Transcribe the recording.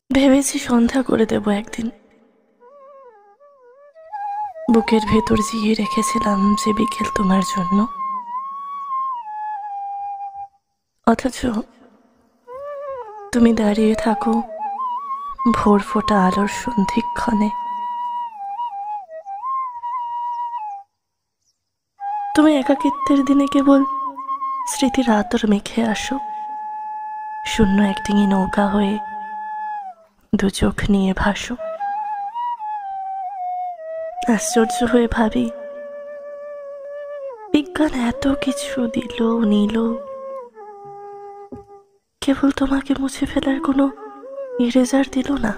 ভেবেছি সন্ধ্যা করে দেব একদিন। বুকের ভেতর জিয়ে রেখেছিলাম যে বিকেল তোমার জন্য, অথচ তুমি দাঁড়িয়ে থাকো ভোর ফোটা আলোর সন্ধিক্ষণে। তুমি একাকিত্বের দিনে কেবল স্মৃতির আতর মেখে আসো, শূন্য একদিনই নৌকা হয়ে দু চোখ নিয়ে ভাসো। আশ্চর্য হয়ে ভাবি, বিজ্ঞান এত কিছু দিল নিল, কেবল তোমাকে মুছে ফেলার কোনো ইরেজার দিল না।